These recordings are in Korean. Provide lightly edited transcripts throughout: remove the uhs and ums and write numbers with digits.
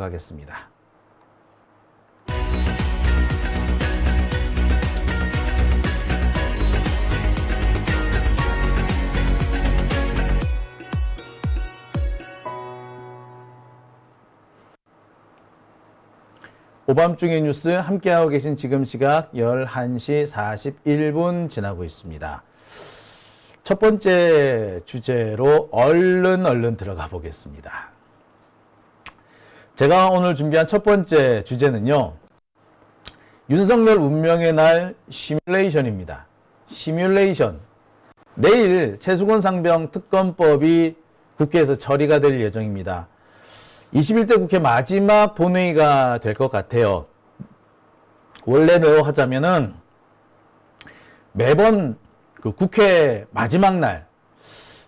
하겠습니다. 오밤중의 뉴스 함께하고 계신 지금 시각 11시 41분 지나고 있습니다. 첫 번째 주제로 얼른 들어가 보겠습니다. 제가 오늘 준비한 첫 번째 주제는요. 윤석열 운명의 날 시뮬레이션입니다. 시뮬레이션. 내일 최수건 상병 특검법이 국회에서 처리가 될 예정입니다. 21대 국회 마지막 본회의가 될 것 같아요. 원래로 하자면은 매번 그 국회 마지막 날,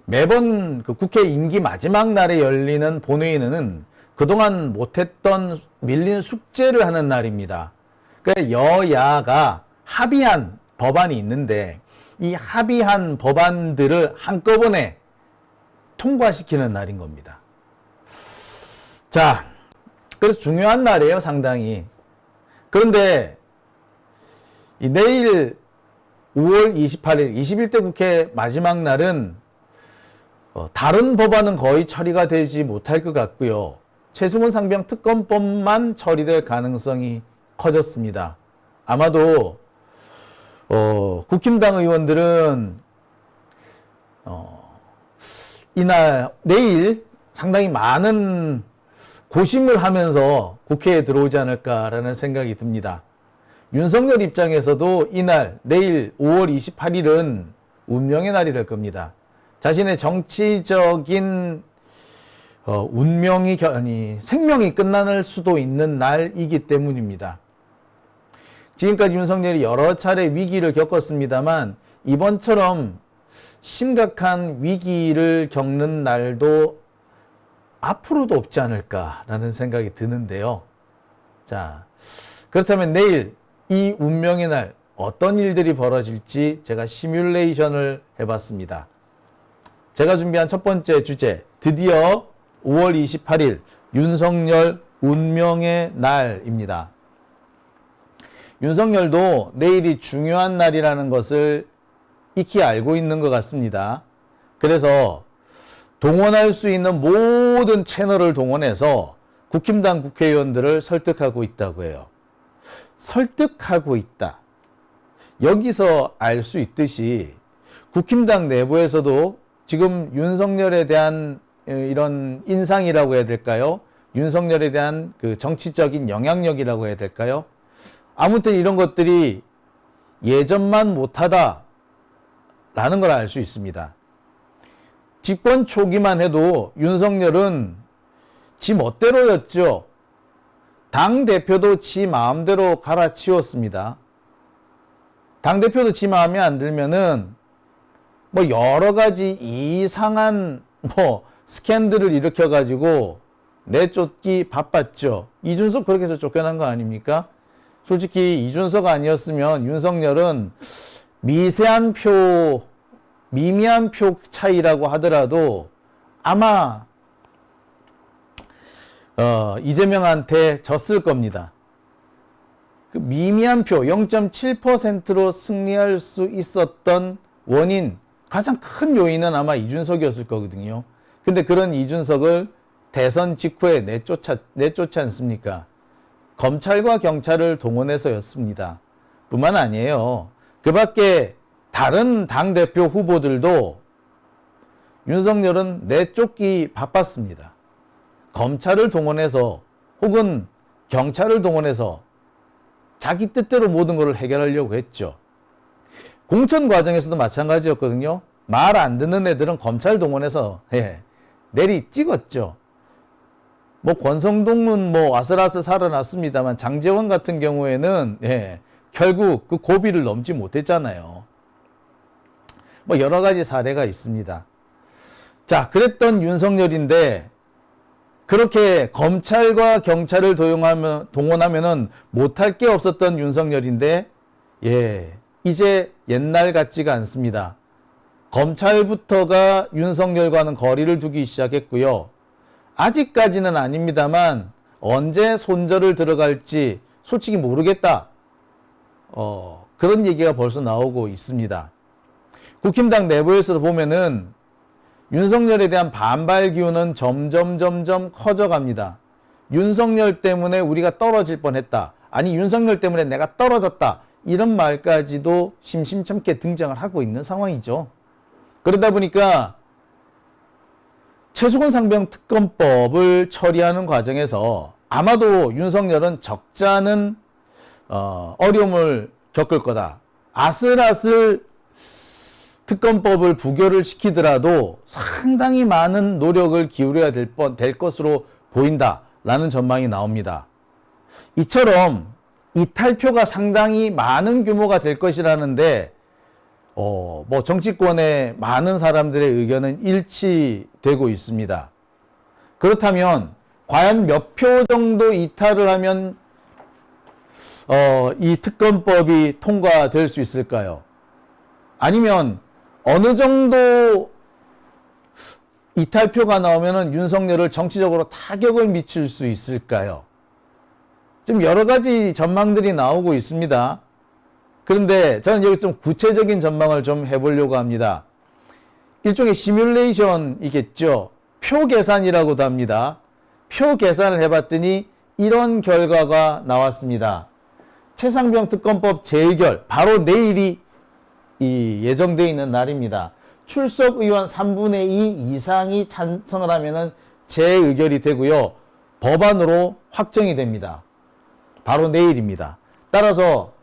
매번 그 국회 임기 마지막 날에 열리는 본회의는 그동안 못했던 밀린 숙제를 하는 날입니다. 그러니까 여야가 합의한 법안이 있는데 이 합의한 법안들을 한꺼번에 통과시키는 날인 겁니다. 자, 그래서 중요한 날이에요, 상당히. 그런데 내일 5월 28일 21대 국회 마지막 날은 다른 법안은 거의 처리가 되지 못할 것 같고요. 최수건 상병 특검법만 처리될 가능성이 커졌습니다. 아마도 국힘당 의원들은 내일 상당히 많은 고심을 하면서 국회에 들어오지 않을까라는 생각이 듭니다. 윤석열 입장에서도 이날 내일 5월 28일은 운명의 날이 될 겁니다. 자신의 정치적인 생명이 끝날 수도 있는 날이기 때문입니다. 지금까지 윤석열이 여러 차례 위기를 겪었습니다만 이번처럼 심각한 위기를 겪는 날도 앞으로도 없지 않을까라는 생각이 드는데요. 자, 그렇다면 내일 이 운명의 날 어떤 일들이 벌어질지 제가 시뮬레이션을 해봤습니다. 제가 준비한 첫 번째 주제, 드디어 5월 28일 윤석열 운명의 날입니다. 윤석열도 내일이 중요한 날이라는 것을 익히 알고 있는 것 같습니다. 그래서 동원할 수 있는 모든 채널을 동원해서 국힘당 국회의원들을 설득하고 있다고 해요. 설득하고 있다. 여기서 알 수 있듯이 국힘당 내부에서도 지금 윤석열에 대한 이런 인상이라고 해야 될까요? 윤석열에 대한 그 정치적인 영향력이라고 해야 될까요? 아무튼 이런 것들이 예전만 못하다라는 걸 알 수 있습니다. 집권 초기만 해도 윤석열은 지 멋대로였죠. 당대표도 지 마음대로 갈아치웠습니다. 당대표도 지 마음에 안 들면은 뭐 여러 가지 이상한 스캔들을 일으켜가지고 내쫓기 바빴죠. 이준석 그렇게 해서 쫓겨난 거 아닙니까? 솔직히 이준석 아니었으면 윤석열은 미미한 표 차이라고 하더라도 아마 이재명한테 졌을 겁니다. 그 미미한 표 0.7%로 승리할 수 있었던 원인, 가장 큰 요인은 아마 이준석이었을 거거든요. 근데 그런 이준석을 대선 직후에 내쫓지 않습니까? 검찰과 경찰을 동원해서였습니다. 뿐만 아니에요. 그 밖에 다른 당대표 후보들도 윤석열은 내쫓기 바빴습니다. 검찰을 동원해서 혹은 경찰을 동원해서 자기 뜻대로 모든 것을 해결하려고 했죠. 공천 과정에서도 마찬가지였거든요. 말 안 듣는 애들은 검찰 동원해서 내리 찍었죠. 권성동은 아슬아슬 살아났습니다만 장제원 같은 경우에는 결국 그 고비를 넘지 못했잖아요. 여러 가지 사례가 있습니다. 자, 그랬던 윤석열인데 그렇게 검찰과 경찰을 동원하면은 못할 게 없었던 윤석열인데 이제 옛날 같지가 않습니다. 검찰부터가 윤석열과는 거리를 두기 시작했고요. 아직까지는 아닙니다만 언제 손절을 들어갈지 솔직히 모르겠다. 그런 얘기가 벌써 나오고 있습니다. 국힘당 내부에서도 보면은 윤석열에 대한 반발 기운은 점점 커져갑니다. 윤석열 때문에 우리가 떨어질 뻔했다. 아니 윤석열 때문에 내가 떨어졌다. 이런 말까지도 심심찮게 등장을 하고 있는 상황이죠. 그러다 보니까 최수근 상병 특검법을 처리하는 과정에서 아마도 윤석열은 적잖은 어려움을 겪을 거다. 아슬아슬 특검법을 부결을 시키더라도 상당히 많은 노력을 기울여야 될 것으로 보인다라는 전망이 나옵니다. 이처럼 이탈표가 상당히 많은 규모가 될 것이라는데 뭐 정치권의 많은 사람들의 의견은 일치되고 있습니다. 그렇다면 과연 몇 표 정도 이탈을 하면 이 특검법이 통과될 수 있을까요? 아니면 어느 정도 이탈표가 나오면은 윤석열을 정치적으로 타격을 미칠 수 있을까요? 지금 여러 가지 전망들이 나오고 있습니다. 그런데 저는 여기서 좀 구체적인 전망을 좀 해보려고 합니다. 일종의 시뮬레이션이겠죠. 표 계산이라고도 합니다. 표 계산을 해봤더니 이런 결과가 나왔습니다. 최상병 특검법 재의결 바로 내일이 예정되어 있는 날입니다. 출석 의원 3분의 2 이상이 찬성을 하면은 재의결이 되고요. 법안으로 확정이 됩니다. 바로 내일입니다. 따라서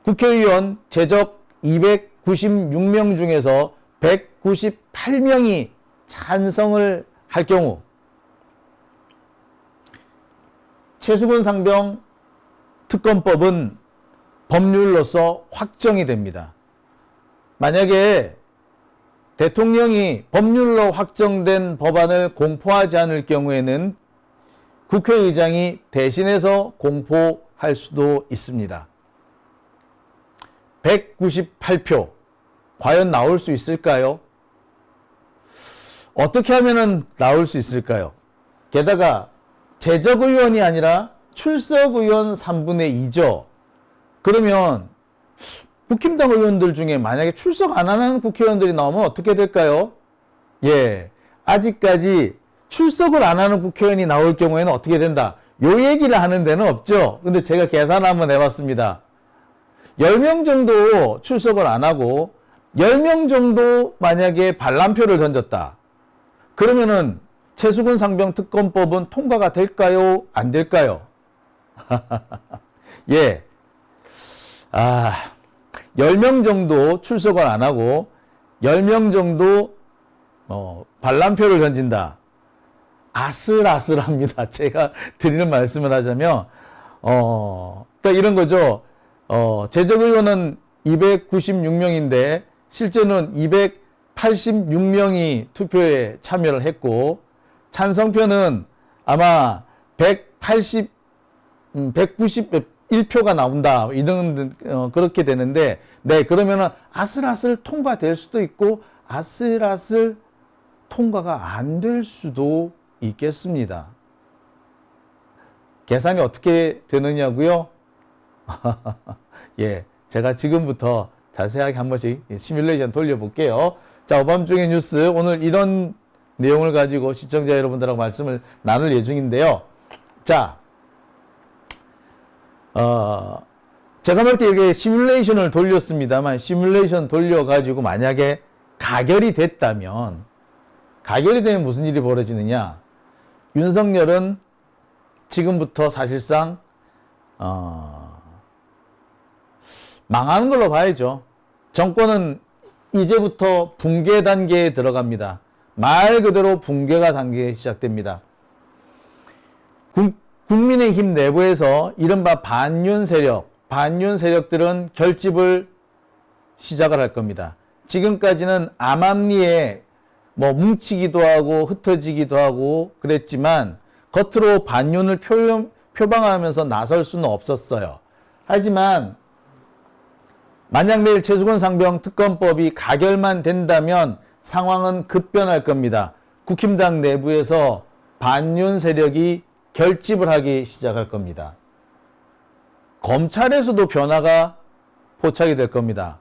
국회의원 제적 296명 중에서 198명이 찬성을 할 경우 최수근 상병 특검법은 법률로서 확정이 됩니다. 만약에 대통령이 법률로 확정된 법안을 공포하지 않을 경우에는 국회의장이 대신해서 공포할 수도 있습니다. 198표 과연 나올 수 있을까요? 어떻게 하면은 나올 수 있을까요? 게다가 제적 의원이 아니라 출석 의원 3분의 2죠. 그러면 국힘당 의원들 중에 만약에 출석 안 하는 국회의원들이 나오면 어떻게 될까요? 예, 아직까지 출석을 안 하는 국회의원이 나올 경우에는 어떻게 된다? 요 얘기를 하는 데는 없죠. 근데 제가 계산 한번 해봤습니다. 10명 정도 출석을 안 하고 10명 정도 만약에 반란표를 던졌다. 그러면은 최수근 상병 특검법은 통과가 될까요? 안 될까요? 예. 10명 정도 출석을 안 하고 10명 정도 반란표를 던진다. 아슬아슬합니다. 제가 드리는 말씀을 하자면 그러니까 이런 거죠. 제적 의원은 296명인데 실제는 286명이 투표에 참여를 했고 찬성표는 아마 191표가 나온다. 이런 그렇게 되는데 네, 그러면은 아슬아슬 통과될 수도 있고 아슬아슬 통과가 안 될 수도 있겠습니다. 계산이 어떻게 되느냐고요? 예, 제가 지금부터 자세하게 한 번씩 시뮬레이션 돌려볼게요. 자, 오밤중의 뉴스 오늘 이런 내용을 가지고 시청자 여러분들하고 말씀을 나눌 예정인데요. 자, 제가 이렇게 여기 시뮬레이션을 돌렸습니다만 시뮬레이션 돌려가지고 만약에 가결이 됐다면 가결이 되면 무슨 일이 벌어지느냐? 윤석열은 지금부터 사실상 망하는 걸로 봐야죠. 정권은 이제부터 붕괴 단계에 들어갑니다. 말 그대로 붕괴가 단계에 시작됩니다. 국민의힘 내부에서 이른바 반윤 세력들은 결집을 시작을 할 겁니다. 지금까지는 암암리에 뭉치기도 하고 흩어지기도 하고 그랬지만 겉으로 반윤을 표방하면서 나설 수는 없었어요. 하지만 만약 내일 최수근 상병 특검법이 가결만 된다면 상황은 급변할 겁니다. 국힘당 내부에서 반윤 세력이 결집을 하기 시작할 겁니다. 검찰에서도 변화가 포착이 될 겁니다.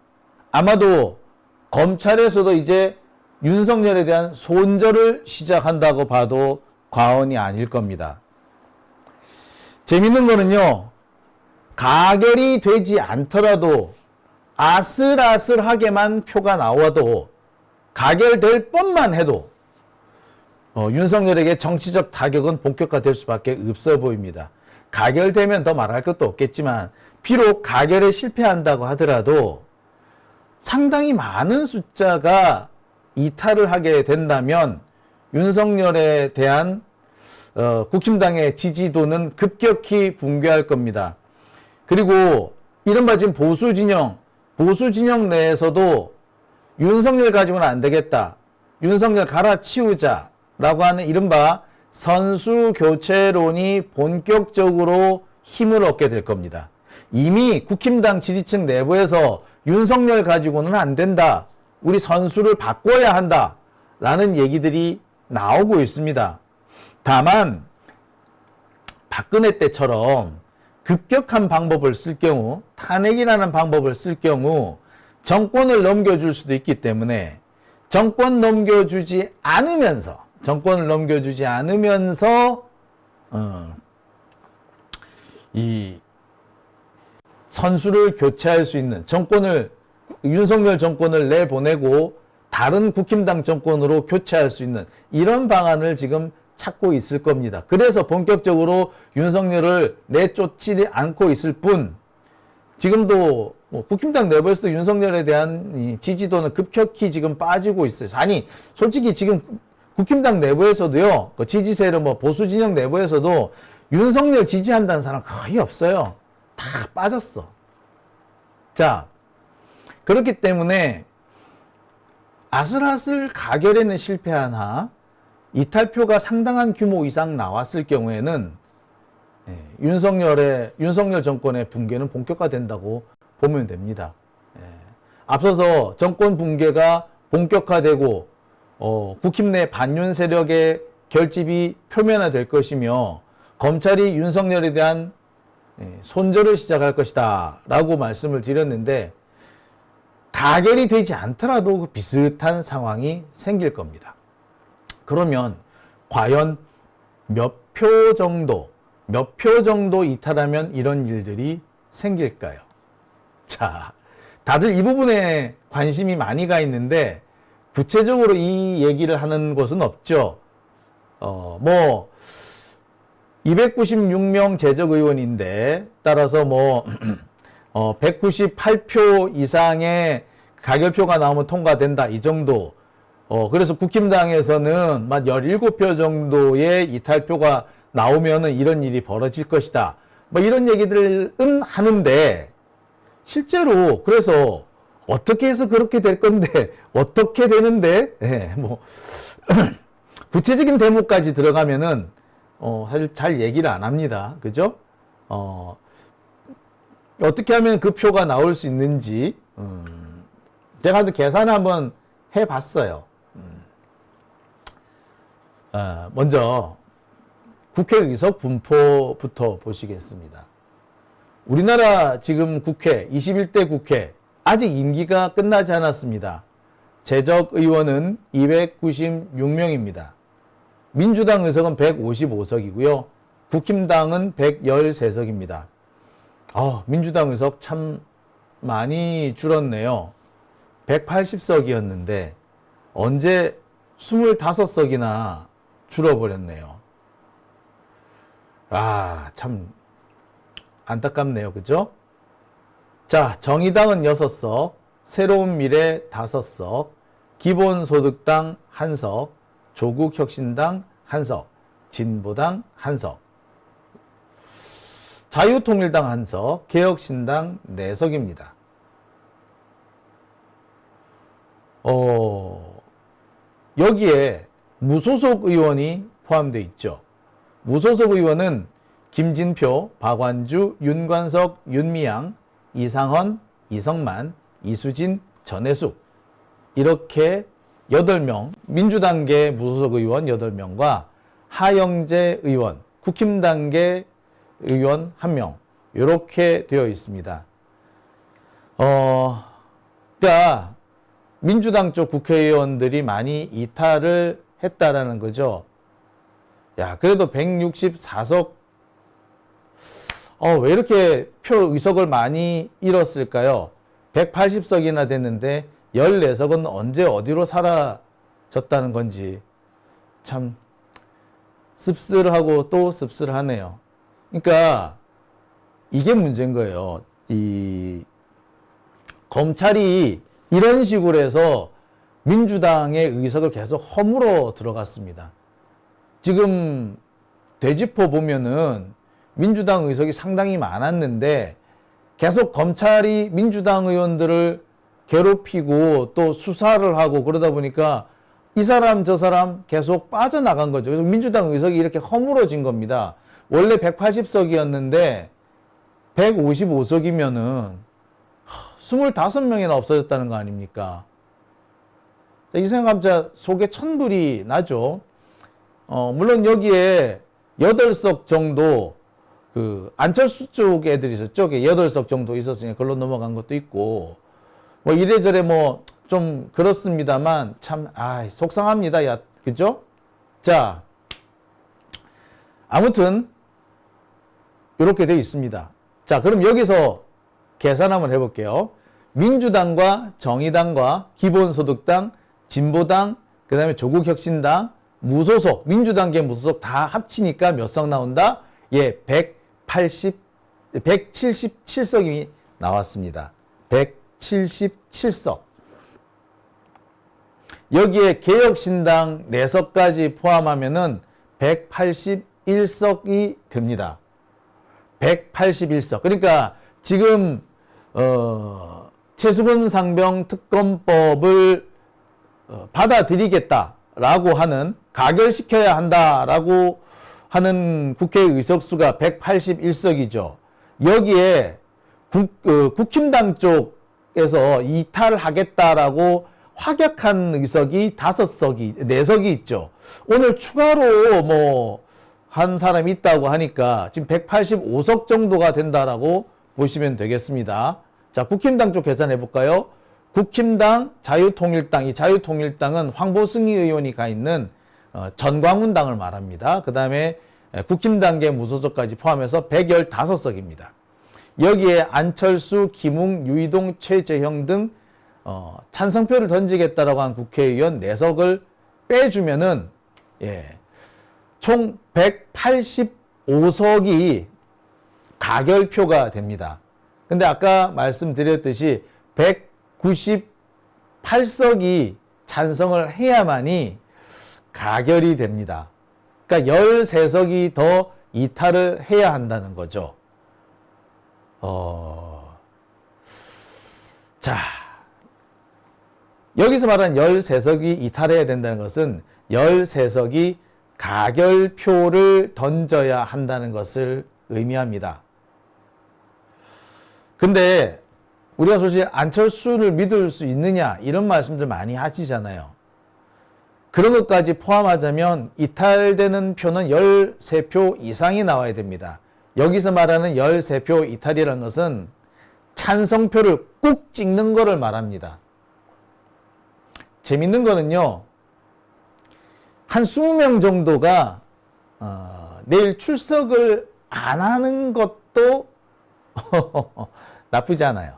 아마도 검찰에서도 이제 윤석열에 대한 손절을 시작한다고 봐도 과언이 아닐 겁니다. 재밌는 거는요, 가결이 되지 않더라도 아슬아슬하게만 표가 나와도 가결될 뻔만 해도 윤석열에게 정치적 타격은 본격화될 수밖에 없어 보입니다. 가결되면 더 말할 것도 없겠지만 비록 가결에 실패한다고 하더라도 상당히 많은 숫자가 이탈을 하게 된다면 윤석열에 대한 국힘당의 지지도는 급격히 붕괴할 겁니다. 그리고 이른바 지금 보수 진영 내에서도 윤석열 가지고는 안 되겠다, 윤석열 갈아치우자 라고 하는 이른바 선수 교체론이 본격적으로 힘을 얻게 될 겁니다. 이미 국힘당 지지층 내부에서 윤석열 가지고는 안 된다, 우리 선수를 바꿔야 한다 라는 얘기들이 나오고 있습니다. 다만 박근혜 때처럼 급격한 방법을 쓸 경우, 탄핵이라는 방법을 쓸 경우 정권을 넘겨줄 수도 있기 때문에 정권을 넘겨주지 않으면서 이 선수를 교체할 수 있는 윤석열 정권을 내보내고 다른 국힘당 정권으로 교체할 수 있는 이런 방안을 지금 찾고 있을 겁니다. 그래서 본격적으로 윤석열을 내쫓지 않고 있을 뿐, 지금도 국힘당 내부에서도 윤석열에 대한 지지도는 급격히 지금 빠지고 있어요. 아니, 솔직히 지금 국힘당 내부에서도요, 지지 세력 보수 진영 내부에서도 윤석열 지지한다는 사람 거의 없어요. 다 빠졌어. 자, 그렇기 때문에 아슬아슬 가결에는 실패하나 이탈표가 상당한 규모 이상 나왔을 경우에는 윤석열 정권의 붕괴는 본격화된다고 보면 됩니다. 앞서서 정권 붕괴가 본격화되고 국힘 내 반윤 세력의 결집이 표면화될 것이며 검찰이 윤석열에 대한 손절을 시작할 것이다 라고 말씀을 드렸는데, 가결이 되지 않더라도 비슷한 상황이 생길 겁니다. 그러면 과연 몇 표 정도 이탈하면 이런 일들이 생길까요? 자, 다들 이 부분에 관심이 많이 가 있는데 구체적으로 이 얘기를 하는 곳은 없죠. 296명 재적 의원인데 따라서 198표 이상의 가결표가 나오면 통과된다, 이 정도. 그래서 국힘당에서는 17표 정도의 이탈표가 나오면은 이런 일이 벌어질 것이다, 이런 얘기들은 하는데, 실제로 그래서 어떻게 해서 그렇게 될 건데, 어떻게 되는데, 구체적인 대목까지 들어가면은 사실 잘 얘기를 안 합니다. 그죠? 어떻게 하면 그 표가 나올 수 있는지 제가 계산을 한번 해봤어요. 먼저 국회 의석 분포부터 보시겠습니다. 우리나라 지금 국회, 21대 국회 아직 임기가 끝나지 않았습니다. 재적 의원은 296명입니다. 민주당 의석은 155석이고요. 국힘당은 113석입니다. 민주당 의석 참 많이 줄었네요. 180석이었는데 언제 25석이나 줄어버렸네요. 참 안타깝네요. 그죠? 자, 정의당은 6석, 새로운 미래 5석, 기본소득당 1석, 조국혁신당 1석, 진보당 1석, 자유통일당 1석, 개혁신당 4석입니다. 여기에 무소속 의원이 포함되어 있죠. 무소속 의원은 김진표, 박완주, 윤관석, 윤미향, 이상헌, 이성만, 이수진, 전해숙, 이렇게 8명, 민주당계 무소속 의원 8명과 하영재 의원, 국힘당계 의원 1명 이렇게 되어 있습니다. 그러니까 민주당 쪽 국회의원들이 많이 이탈을 했다라는 거죠. 야, 그래도 164석, 왜 이렇게 표 의석을 많이 잃었을까요? 180석이나 됐는데 14석은 언제 어디로 사라졌다는 건지 참 씁쓸하고 또 씁쓸하네요. 그러니까 이게 문제인 거예요. 이 검찰이 이런 식으로 해서 민주당의 의석을 계속 허물어 들어갔습니다. 지금 되짚어 보면은 민주당 의석이 상당히 많았는데 계속 검찰이 민주당 의원들을 괴롭히고 또 수사를 하고 그러다 보니까 이 사람 저 사람 계속 빠져나간 거죠. 그래서 민주당 의석이 이렇게 허물어진 겁니다. 원래 180석이었는데 155석이면은 25명이나 없어졌다는 거 아닙니까? 이 생각하면 진짜 속에 천불이 나죠. 물론 여기에 8석 정도 그 안철수 쪽 애들이 있었죠. 8석 정도 있었으니까 그걸로 넘어간 것도 있고 뭐 이래저래 뭐 좀 그렇습니다만 참 속상합니다. 야, 그죠? 자, 아무튼 이렇게 되어 있습니다. 자, 그럼 여기서 계산 한번 해볼게요. 민주당과 정의당과 기본소득당, 진보당, 그 다음에 조국혁신당, 무소속, 민주당계 무소속 다 합치니까 몇 석 나온다? 예, 177석이 나왔습니다. 177석. 여기에 개혁신당 4석까지 포함하면은 181석이 됩니다. 181석. 그러니까 지금 최수근 상병 특검법을 받아들이겠다라고 하는 가결시켜야 한다라고 하는 국회 의석수가 181석이죠. 여기에 국힘당 쪽에서 이탈하겠다라고 확약한 의석이 4석이 있죠. 오늘 추가로 뭐 한 사람이 있다고 하니까 지금 185석 정도가 된다라고 보시면 되겠습니다. 자, 국힘당 쪽 계산해 볼까요? 국힘당, 자유통일당, 이 자유통일당은 황보승희 의원이 가 있는 전광훈당을 말합니다. 그 다음에 국힘당계 무소속까지 포함해서 115석입니다. 여기에 안철수, 김웅, 유이동, 최재형 등 찬성표를 던지겠다라고 한 국회의원 4석을 빼주면은 총 185석이 가결표가 됩니다. 근데 아까 말씀드렸듯이 198석이 찬성을 해야만이 가결이 됩니다. 그러니까 13석이 더 이탈을 해야 한다는 거죠. 자, 여기서 말하는 13석이 이탈해야 된다는 것은 13석이 가결표를 던져야 한다는 것을 의미합니다. 근데 우리가 솔직히 안철수를 믿을 수 있느냐 이런 말씀들 많이 하시잖아요. 그런 것까지 포함하자면 이탈되는 표는 13표 이상이 나와야 됩니다. 여기서 말하는 13표 이탈이라는 것은 찬성표를 꾹 찍는 거를 말합니다. 재밌는 거는요. 한 20명 정도가 내일 출석을 안 하는 것도 나쁘지 않아요.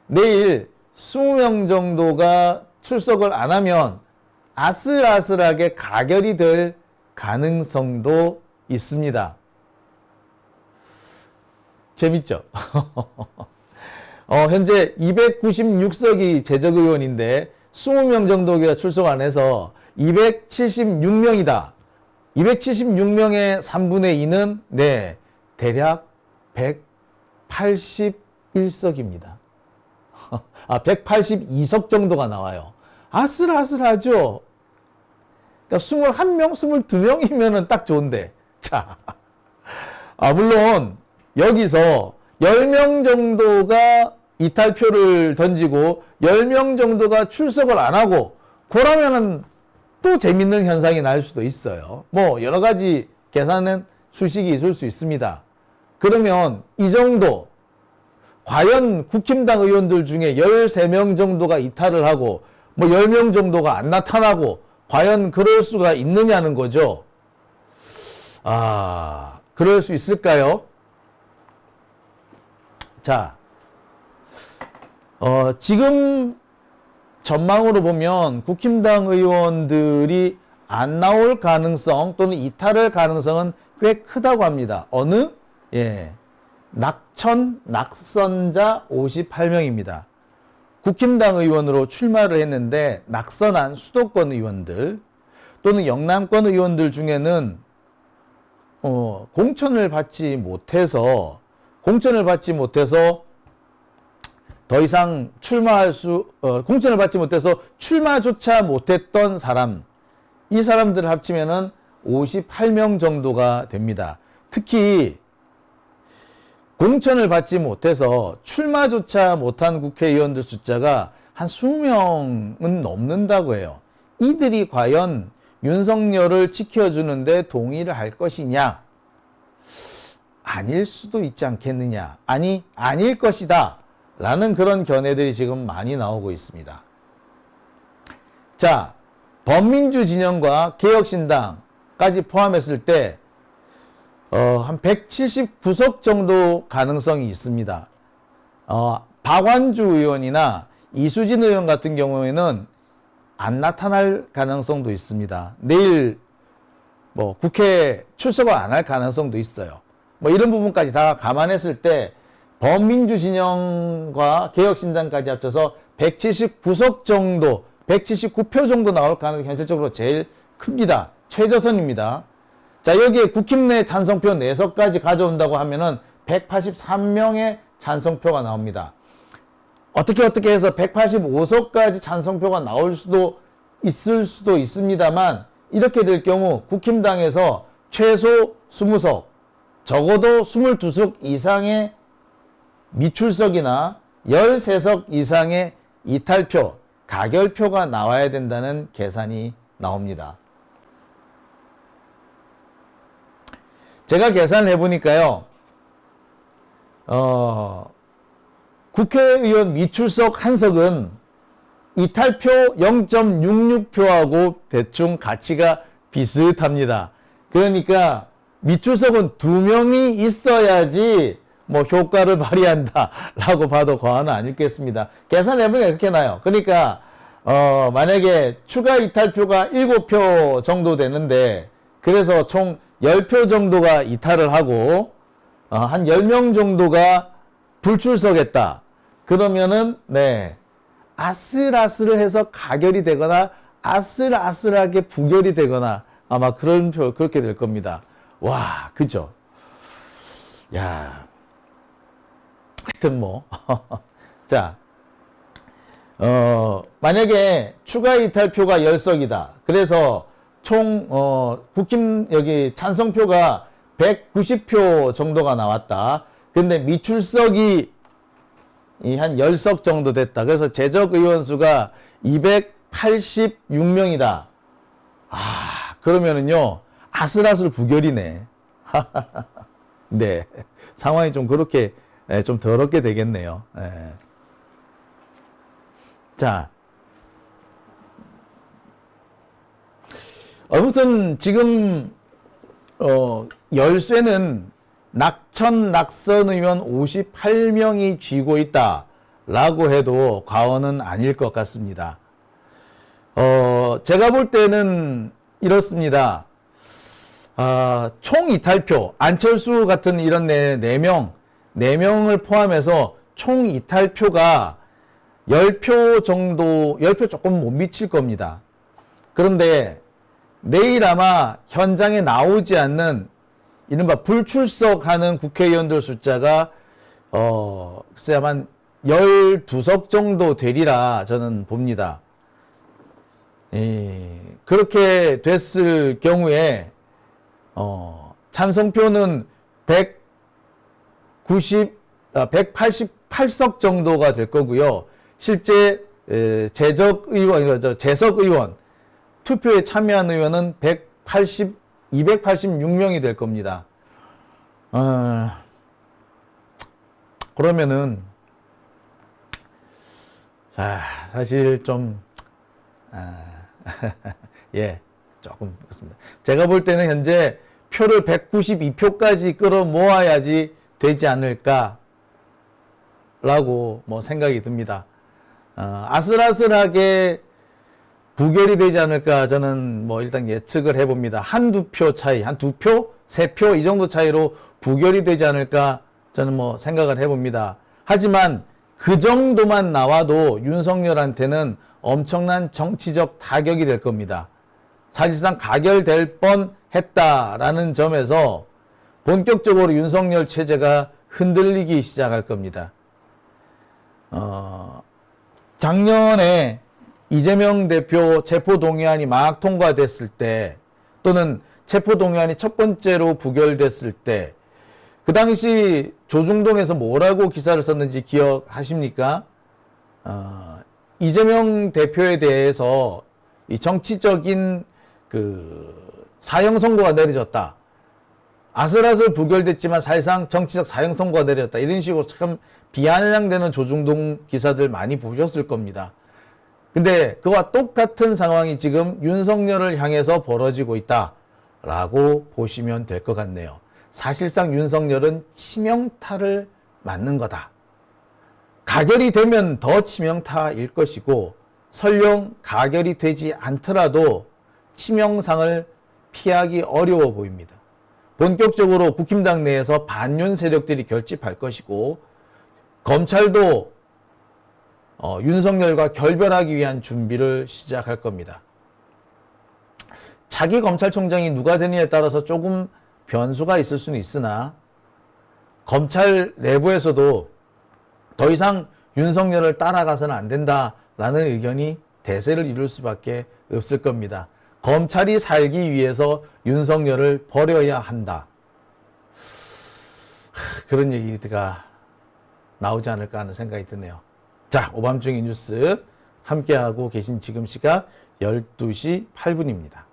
내일 20명 정도가 출석을 안 하면 아슬아슬하게 가결이 될 가능성도 있습니다. 재밌죠? 현재 296석이 재적의원인데 20명 정도가 출석 안 해서 276명이다. 276명의 3분의 2는 대략 181석입니다. 182석 정도가 나와요. 아슬아슬하죠? 그러니까 21명, 22명이면 딱 좋은데. 자, 물론 여기서 10명 정도가 이탈표를 던지고 10명 정도가 출석을 안 하고 그러면은 또 재밌는 현상이 날 수도 있어요. 뭐 여러 가지 계산은 수식이 있을 수 있습니다. 그러면 이 정도, 과연 국힘당 의원들 중에 13명 정도가 이탈을 하고 뭐 10명 정도가 안 나타나고 과연 그럴 수가 있느냐는 거죠. 그럴 수 있을까요? 자, 지금 전망으로 보면 국힘당 의원들이 안 나올 가능성 또는 이탈할 가능성은 꽤 크다고 합니다. 어느? 낙선자 58명입니다. 국힘당 의원으로 출마를 했는데 낙선한 수도권 의원들 또는 영남권 의원들 중에는 공천을 받지 못해서 더 이상 공천을 받지 못해서 출마조차 못했던 사람, 이 사람들을 합치면은 58명 정도가 됩니다. 특히 공천을 받지 못해서 출마조차 못한 국회의원들 숫자가 한 20명은 넘는다고 해요. 이들이 과연 윤석열을 지켜주는데 동의를 할 것이냐? 아닐 수도 있지 않겠느냐? 아닐 것이다. 라는 그런 견해들이 지금 많이 나오고 있습니다. 자, 범민주 진영과 개혁신당까지 포함했을 때 한 179석 정도 가능성이 있습니다. 박완주 의원이나 이수진 의원 같은 경우에는 안 나타날 가능성도 있습니다. 내일 뭐 국회 출석을 안 할 가능성도 있어요. 뭐 이런 부분까지 다 감안했을 때 범민주 진영과 개혁신당까지 합쳐서 179석 정도, 179표 정도 나올 가능성이 현실적으로 제일 큽니다. 최저선입니다. 자, 여기에 국힘 내 찬성표 4석까지 가져온다고 하면은 183명의 찬성표가 나옵니다. 어떻게 해서 185석까지 찬성표가 나올 수도 있을 수도 있습니다만, 이렇게 될 경우 국힘당에서 최소 20석, 적어도 22석 이상의 미출석이나 13석 이상의 이탈표, 가결표가 나와야 된다는 계산이 나옵니다. 제가 계산을 해보니까요, 국회의원 미출석 한 석은 이탈표 0.66표하고 대충 가치가 비슷합니다. 그러니까 미출석은 2명이 있어야지 뭐 효과를 발휘한다라고 봐도 과언은 아니겠습니다. 계산해보니까 이렇게 나요. 그러니까 만약에 추가 이탈표가 7표 정도 되는데, 그래서 총 10표 정도가 이탈을 하고 한 10명 정도가 불출석했다. 그러면은 아슬아슬해서 가결이 되거나 아슬아슬하게 부결이 되거나 아마 그렇게 될 겁니다. 와, 그죠? 야, 하여튼 뭐 자, 만약에 추가 이탈표가 10석이다. 그래서 총 국힘 여기 찬성표가 190표 정도가 나왔다. 근데 미출석이 한 10석 정도 됐다. 그래서 제적 의원 수가 286명이다. 그러면은요, 아슬아슬 부결이네. 네. 상황이 좀 그렇게, 좀 더럽게 되겠네요. 자. 아무튼, 지금, 열쇠는 낙선 의원 58명이 쥐고 있다라고 해도 과언은 아닐 것 같습니다. 제가 볼 때는 이렇습니다. 총 이탈표, 안철수 같은 이런 4명을 포함해서 총 이탈표가 10표 정도, 10표 조금 못 미칠 겁니다. 그런데 내일 아마 현장에 나오지 않는 이른바 불출석하는 국회의원들 숫자가 글쎄 한 12석 정도 되리라 저는 봅니다. 그렇게 됐을 경우에 찬성표는 188석 정도가 될 거고요. 실제 재석 의원 투표에 참여한 의원은 182 286명이 될 겁니다. 그러면은, 사실 좀, 예, 조금 그렇습니다. 제가 볼 때는 현재 표를 192표까지 끌어 모아야지 되지 않을까라고 뭐 생각이 듭니다. 아슬아슬하게 부결이 되지 않을까 저는 뭐 일단 예측을 해봅니다. 한두 표 차이, 한 두 표, 세 표 이 정도 차이로 부결이 되지 않을까 저는 뭐 생각을 해봅니다. 하지만 그 정도만 나와도 윤석열한테는 엄청난 정치적 타격이 될 겁니다. 사실상 가결될 뻔했다라는 점에서 본격적으로 윤석열 체제가 흔들리기 시작할 겁니다. 작년에 이재명 대표 체포동의안이 막 통과됐을 때 또는 체포동의안이 첫 번째로 부결됐을 때 그 당시 조중동에서 뭐라고 기사를 썼는지 기억하십니까? 이재명 대표에 대해서 이 정치적인 그 사형 선고가 내려졌다. 아슬아슬 부결됐지만 사실상 정치적 사형 선고가 내려졌다. 이런 식으로 참 비아냥되는 조중동 기사들 많이 보셨을 겁니다. 근데 그와 똑같은 상황이 지금 윤석열을 향해서 벌어지고 있다라고 보시면 될 것 같네요. 사실상 윤석열은 치명타를 맞는 거다. 가결이 되면 더 치명타일 것이고 설령 가결이 되지 않더라도 치명상을 피하기 어려워 보입니다. 본격적으로 국힘당 내에서 반윤 세력들이 결집할 것이고 검찰도 윤석열과 결별하기 위한 준비를 시작할 겁니다. 차기 검찰총장이 누가 되느냐에 따라서 조금 변수가 있을 수는 있으나 검찰 내부에서도 더 이상 윤석열을 따라가서는 안 된다라는 의견이 대세를 이룰 수밖에 없을 겁니다. 검찰이 살기 위해서 윤석열을 버려야 한다. 그런 얘기가 나오지 않을까 하는 생각이 드네요. 자, 오밤중의 뉴스 함께하고 계신 지금 시각 12시 8분입니다.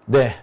네,